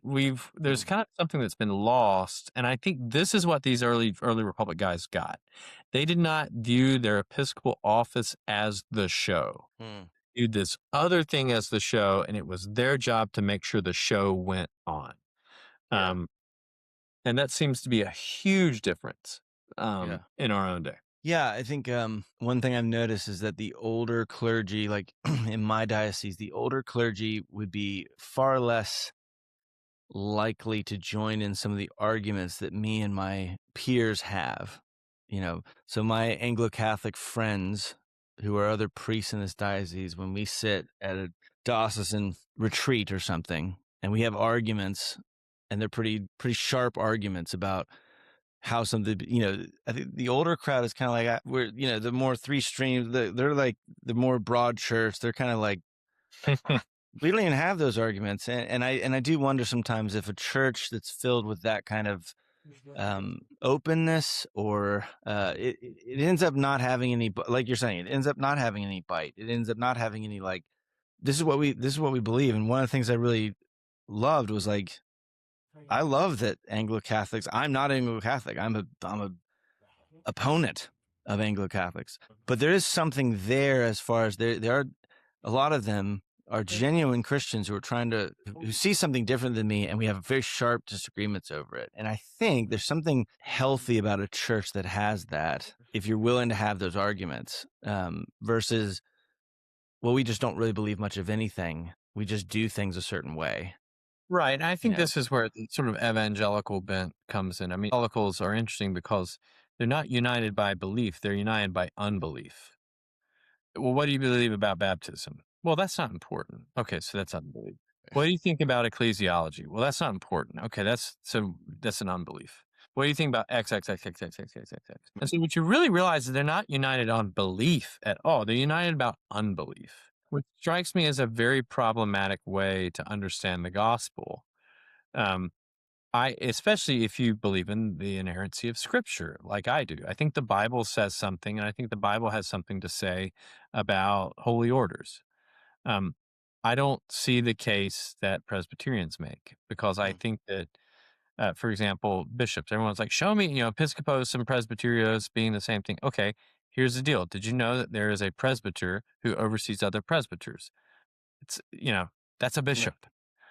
Speaker 1: there's kind of something that's been lost. And I think this is what these early Republic guys got. They did not view their episcopal office as the show.
Speaker 2: Mm.
Speaker 1: Viewed this other thing as the show, and it was their job to make sure the show went on.
Speaker 2: Yeah.
Speaker 1: And that seems to be a huge difference
Speaker 2: Yeah.
Speaker 1: in our own day.
Speaker 2: Yeah, I think one thing I've noticed is that the older clergy, like in my diocese, the older clergy would be far less likely to join in some of the arguments that me and my peers have. So my Anglo-Catholic friends who are other priests in this diocese, when we sit at a diocesan retreat or something, and we have arguments, and they're pretty sharp arguments about how something, I think the older crowd is kind of like, we're, the more three streams, they're like the more broad church. They're kind of like, we don't even have those arguments. And I do wonder sometimes if a church that's filled with that kind of openness, or it ends up not having any, like you're saying, it ends up not having any bite. It ends up not having any, like, this is what we believe. And one of the things I really loved was, like, I love that Anglo-Catholics, I'm not Anglo-Catholic. I'm a opponent of Anglo-Catholics, but there is something there as far as there are a lot of them are genuine Christians who are who see something different than me, and we have very sharp disagreements over it. And I think there's something healthy about a church that has that, if you're willing to have those arguments, versus, well, we just don't really believe much of anything. We just do things a certain way.
Speaker 1: Right. And I think this is where the sort of evangelical bent comes in. I mean, evangelicals are interesting because they're not united by belief, they're united by unbelief. Well, what do you believe about baptism? Well, that's not important. Okay, so that's unbelief. What do you think about ecclesiology? Well, that's not important. Okay, that's an unbelief. What do you think about X, X, X, X, X, X, X, X, X? And so what you really realize is they're not united on belief at all. They're united about unbelief, which strikes me as a very problematic way to understand the gospel. Especially if you believe in the inerrancy of Scripture, like I do. I think the Bible says something, and I think the Bible has something to say about holy orders. Um, I don't see the case that Presbyterians make, because I think that, for example, bishops, everyone's like, show me, Episcopos and Presbyterios being the same thing. Okay, here's the deal. Did you know that there is a presbyter who oversees other presbyters? It's, that's a bishop.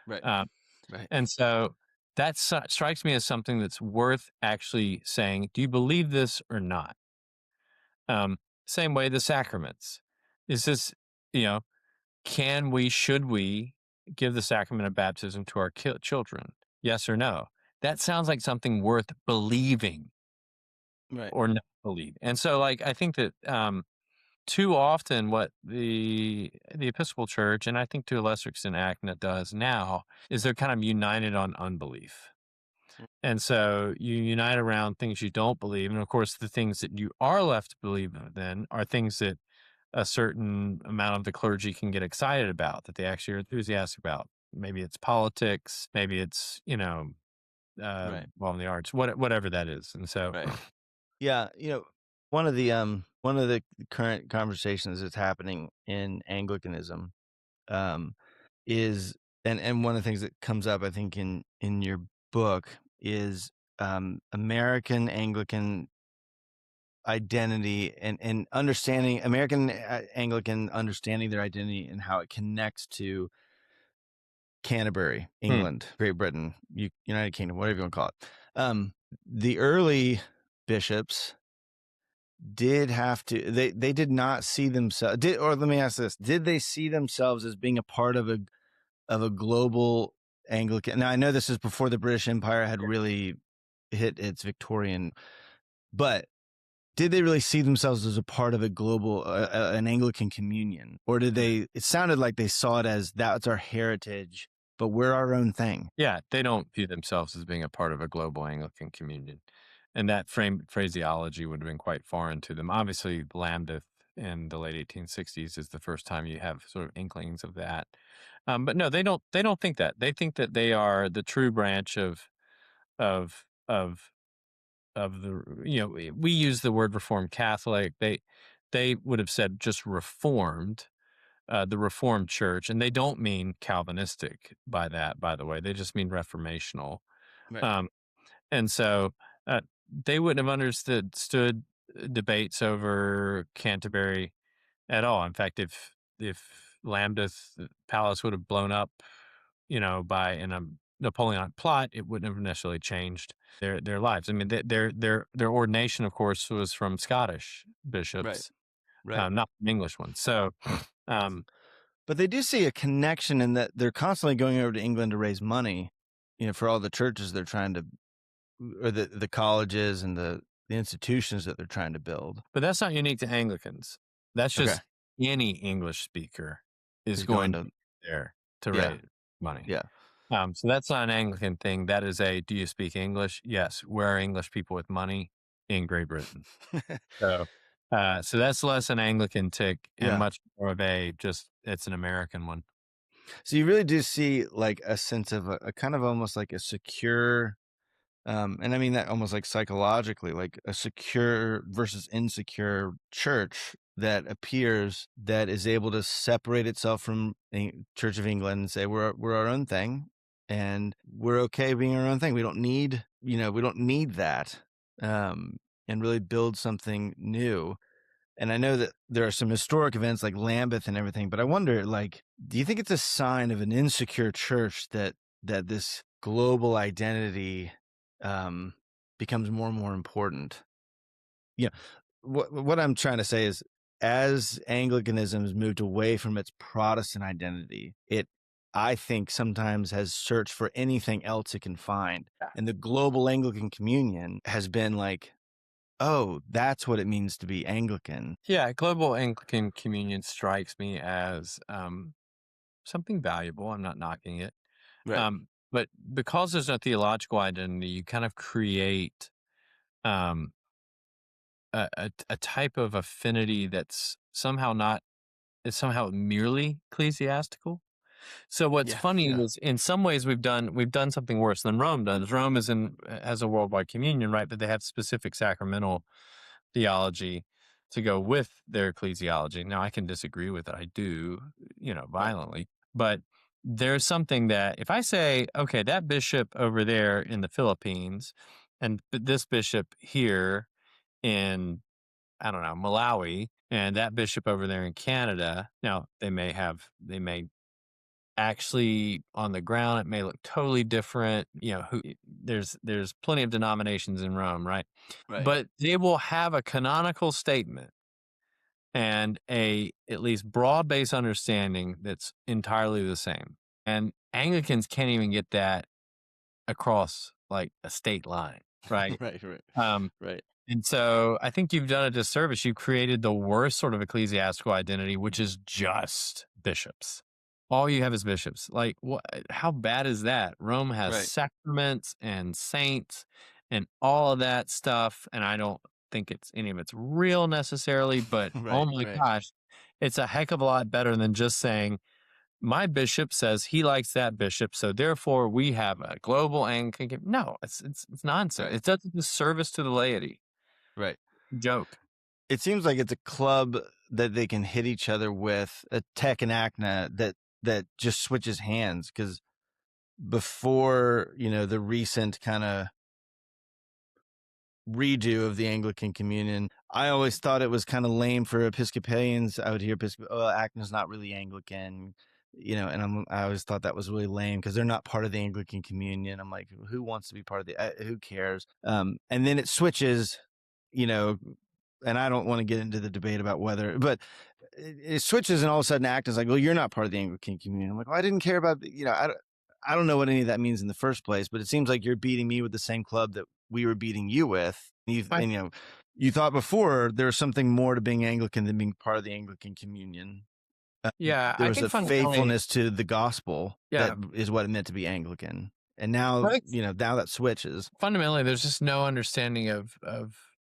Speaker 2: Right. Right.
Speaker 1: And so that strikes me as something that's worth actually saying, do you believe this or not? Same way the sacraments. Is this, should we give the sacrament of baptism to our children? Yes or no? That sounds like something worth believing,
Speaker 2: Right.
Speaker 1: or not believe. And so, like, I think that too often what the Episcopal Church, and I think to a lesser extent ACNA, does now is they're kind of united on unbelief. And so you unite around things you don't believe. And of course, the things that you are left to believe then are things that a certain amount of the clergy can get excited about, that they actually are enthusiastic about. Maybe it's politics, maybe it's,
Speaker 2: Right.
Speaker 1: well, in the arts, whatever that is. And so,
Speaker 2: Right. Yeah, one of the current conversations that's happening in Anglicanism, is, and one of the things that comes up, I think, in your book, is American Anglican identity, and understanding American Anglican, understanding their identity and how it connects to Canterbury, England, Great Britain, United Kingdom, whatever you want to call it. The early bishops did have to, they did not see themselves, or let me ask this, did they see themselves as being a part of a global Anglican? Now, I know this is before the British Empire had really hit its Victorian, but did they really see themselves as a part of a global, an Anglican communion? Or did they, it sounded like they saw it as, that's our heritage, but we're our own thing.
Speaker 1: Yeah, they don't view themselves as being a part of a global Anglican communion. And that phraseology would have been quite foreign to them. Obviously, Lambeth in the late 1860s is the first time you have sort of inklings of that. But no, they don't think that. They think that they are the true branch of of of the, we use the word Reformed Catholic. They would have said just Reformed, the Reformed Church, and they don't mean Calvinistic by that, by the way. They just mean reformational.
Speaker 2: Right.
Speaker 1: And so they wouldn't have understood debates over Canterbury at all. In fact, if Lambeth Palace would have blown up, by in a Napoleonic plot, it wouldn't have necessarily changed their lives. I mean, their ordination, of course, was from Scottish bishops,
Speaker 2: Right.
Speaker 1: not from English ones. So,
Speaker 2: But they do see a connection in that they're constantly going over to England to raise money, for all the churches they're trying to, or the colleges and the the institutions that they're trying to build.
Speaker 1: But that's not unique to Anglicans. That's
Speaker 2: Okay.
Speaker 1: just any English speaker is
Speaker 2: Is going
Speaker 1: going to
Speaker 2: to,
Speaker 1: be there to
Speaker 2: yeah,
Speaker 1: raise money.
Speaker 2: yeah.
Speaker 1: So that's not an Anglican thing. That is a, do you speak English? Yes. Where are English people with money? In Great Britain. So, so that's less an Anglican tick and
Speaker 2: Yeah.
Speaker 1: much more of a just, it's an American one.
Speaker 2: So you really do see like a sense of a kind of almost like a secure, and I mean that almost like psychologically, like a secure versus insecure church that appears that is able to separate itself from Church of England and say we're our own thing and we're okay being our own thing. We don't need, we don't need that, and really build something new. And I know that there are some historic events like Lambeth and everything, but I wonder, like, do you think it's a sign of an insecure church that this global identity um, becomes more and more important? You know, what I'm trying to say is, as Anglicanism has moved away from its Protestant identity, it, I think, sometimes has searched for anything else it can find,
Speaker 1: Yeah.
Speaker 2: and the global Anglican communion has been like, oh, that's what it means to be Anglican.
Speaker 1: Yeah. Global Anglican communion strikes me as something valuable. I'm not knocking it.
Speaker 2: Right.
Speaker 1: But because there's no theological identity, you kind of create um, a type of affinity that's somehow not, it's somehow merely ecclesiastical. So what's
Speaker 2: Yeah.
Speaker 1: funny
Speaker 2: Yeah.
Speaker 1: is in some ways we've done something worse than Rome does. Rome has a worldwide communion, right? But they have specific sacramental theology to go with their ecclesiology. Now I can disagree with it. I do,
Speaker 2: Right.
Speaker 1: violently. But there's something that if I say, okay, that bishop over there in the Philippines and this bishop here in, I don't know, Malawi, and that bishop over there in Canada, now they may actually on the ground it may look totally different, there's plenty of denominations in Rome, right?
Speaker 2: Right.
Speaker 1: But they will have a canonical statement and a at least broad-based understanding that's entirely the same. And Anglicans can't even get that across like a state line, right?
Speaker 2: Right. Right.
Speaker 1: Um,
Speaker 2: Right.
Speaker 1: and so I think you've done a disservice. You've created the worst sort of ecclesiastical identity, which is just bishops. All you have is bishops. Like, what? How bad is that? Rome has
Speaker 2: Right.
Speaker 1: sacraments and saints and all of that stuff. And I don't think any of it's real necessarily, but oh
Speaker 2: Right.
Speaker 1: my
Speaker 2: Right.
Speaker 1: gosh, it's a heck of a lot better than just saying, my bishop says he likes that bishop, so therefore we have a global Anglican. No, it's nonsense.
Speaker 2: Right.
Speaker 1: It does a disservice to the laity.
Speaker 2: Right.
Speaker 1: Joke.
Speaker 2: It seems like it's a club that they can hit each other with, a tech and acna that just switches hands. Because before, the recent kind of redo of the Anglican Communion, I always thought it was kind of lame for Episcopalians. I would hear Acton's not really Anglican, and I always thought that was really lame because they're not part of the Anglican Communion. I'm like, who wants to be part of who cares? And then it switches, and I don't want to get into the debate about whether, but it switches, and all of a sudden Acton's like, well, you're not part of the Anglican Communion. I'm like, well, I didn't care about, I don't know what any of that means in the first place, but it seems like you're beating me with the same club that we were beating you with.
Speaker 1: I,
Speaker 2: You thought before there was something more to being Anglican than being part of the Anglican Communion.
Speaker 1: yeah,
Speaker 2: There
Speaker 1: I
Speaker 2: was
Speaker 1: think
Speaker 2: a
Speaker 1: fundamentally,
Speaker 2: faithfulness to the gospel that
Speaker 1: yeah,
Speaker 2: is what it meant to be Anglican. And
Speaker 1: I
Speaker 2: now,
Speaker 1: think
Speaker 2: now that switches.
Speaker 1: fundamentally there's just no understanding of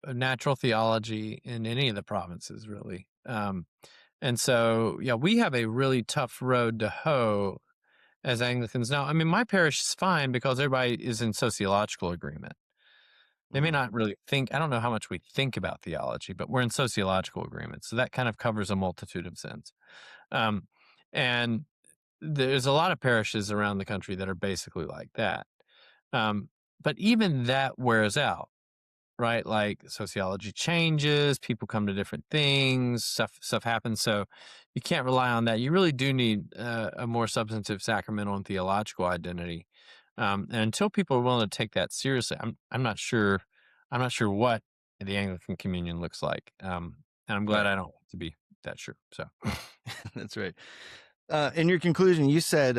Speaker 1: natural theology in any of the provinces, really. And so, yeah, we have a really tough road to hoe as Anglicans. Now, I mean, my parish is fine because everybody is in sociological agreement. They may
Speaker 2: Mm,
Speaker 1: not really think, I don't know how much we think about theology, but we're in sociological agreement. So that kind of covers a multitude of sins. Um, and there's a lot of parishes around the country that are basically like that. Um, but even that wears out, right? Like sociology changes, people come to different things, stuff happens. So you can't rely on that. You really do need a more substantive sacramental and theological identity. And until people are willing to take that seriously, I'm not sure. I'm not sure what the Anglican Communion looks like. And I'm glad
Speaker 2: right.
Speaker 1: I don't have to be that sure. So
Speaker 2: That's right. In your conclusion, you said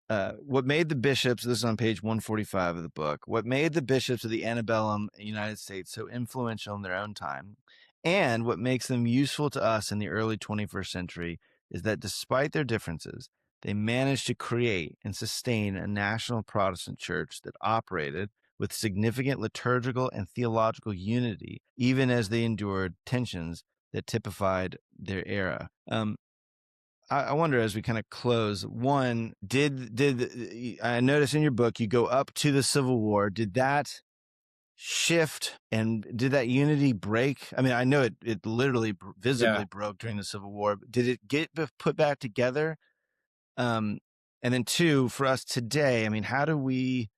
Speaker 2: what made the bishops, this is on page 145 of the book, what made the bishops of the antebellum United States so influential in their own time, and what makes them useful to us in the early 21st century, is that despite their differences, they managed to create and sustain a national Protestant church that operated with significant liturgical and theological unity, even as they endured tensions that typified their era. I wonder, as we kind of close, one, did I notice in your book you go up to the Civil War? Did that shift and did that unity break? I mean, I know it literally visibly broke during the Civil War. But did it get put back together? And then two, for us today, I mean, how do we,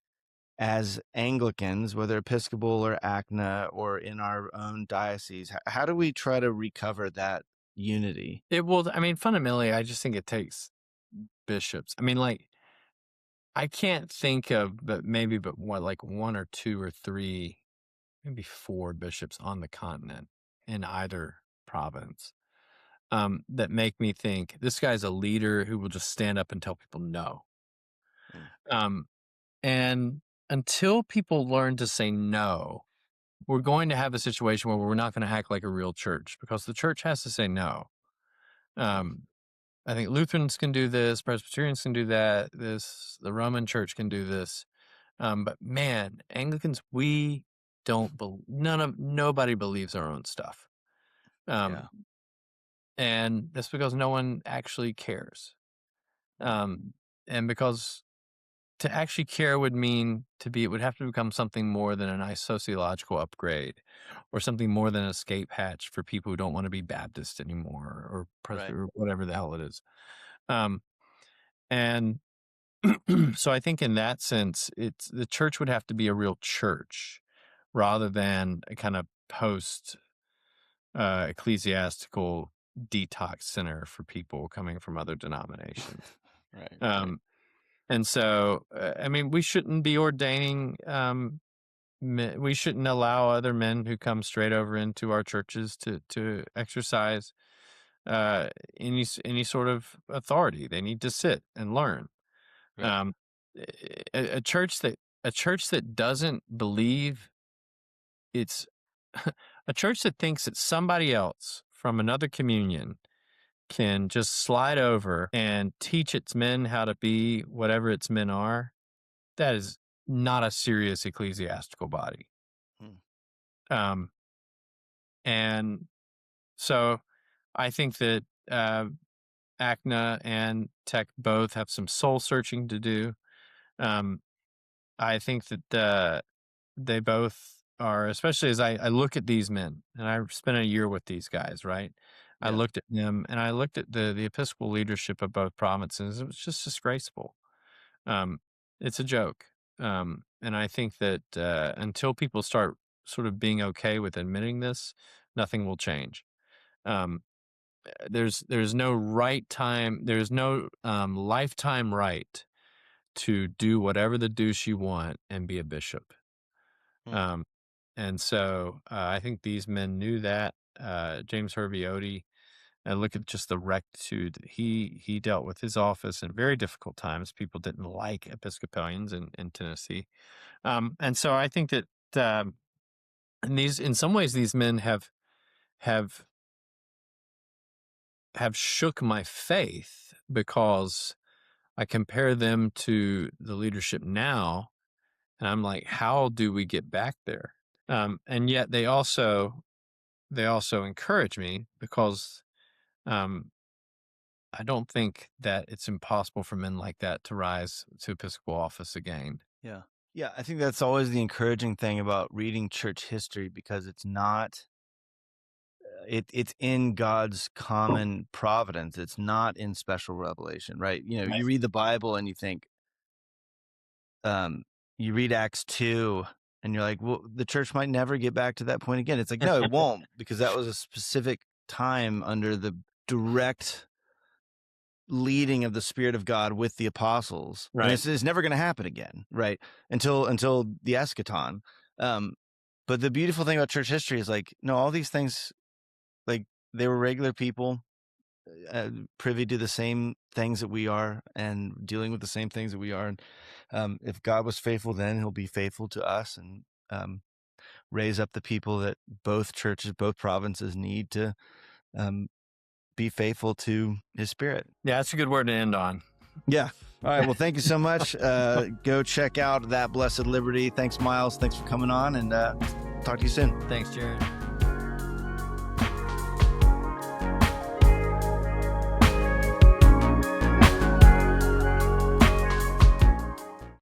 Speaker 2: as Anglicans, whether Episcopal or ACNA or in our own diocese, how do we try to recover that unity?
Speaker 1: Fundamentally, I just think it takes bishops. I can't think of, but like one or two or three, maybe four bishops on the continent in either province that make me think this guy's a leader who will just stand up and tell people no. Um, and until people learn to say no, we're going to have a situation where we're not going to act like a real church because the church has to say no. I think Lutherans can do this, Presbyterians can do that, the Roman Church can do this. But man, Anglicans, we don't nobody believes our own stuff. And that's because no one actually cares. And because to actually care would it would have to become something more than a nice sociological upgrade or something more than an escape hatch for people who don't want to be Baptist anymore or Presbyterian or whatever the hell it is. And so I think in that sense, the church would have to be a real church rather than a kind of post ecclesiastical detox center for people coming from other denominations. And so, we shouldn't be ordaining, we shouldn't allow other men who come straight over into our churches to exercise any sort of authority. They need to sit and learn. A church that doesn't believe it's a church that thinks that somebody else from another communion can just slide over and teach its men how to be whatever its men are, that is not a serious ecclesiastical body. And so I think that ACNA and Tech both have some soul searching to do. I think that they both are, especially as I look at these men, and I spent a year with these guys, right? I looked at them, and I looked at the Episcopal leadership of both provinces. It was just disgraceful. It's a joke. And I think that until people start sort of being okay with admitting this, nothing will change. There's no right time. There's no lifetime right to do whatever the deuce you want and be a bishop. And so I think these men knew that. James Hervey Odie, and look at just the rectitude that he dealt with his office in very difficult times. People didn't like Episcopalians in Tennessee. And so I think that in some ways these men have shook my faith because I compare them to the leadership now, and I'm like, how do we get back there? And yet they also encourage me because I don't think that it's impossible for men like that to rise to Episcopal office again.
Speaker 2: Yeah, I think that's always the encouraging thing about reading church history, because it's not it's in God's common providence. It's not in special revelation, right? You read the Bible and you think, you read Acts 2 and you're like, well, the church might never get back to that point again. It's like, no, it won't, because that was a specific time under the direct leading of the Spirit of God with the apostles. And it's never going to happen again, right? Until the eschaton. But the beautiful thing about church history is, like, no, all these things, like, they were regular people. privy to the same things that we are and dealing with the same things that we are. And if God was faithful then, he'll be faithful to us and raise up the people that both churches, both provinces need to be faithful to his Spirit.
Speaker 1: Yeah, that's a good word to end on.
Speaker 2: Yeah. All right. Well, thank you so much. Go check out That Blessed Liberty. Thanks, Miles. Thanks for coming on, and talk to you soon.
Speaker 1: Thanks, Jared.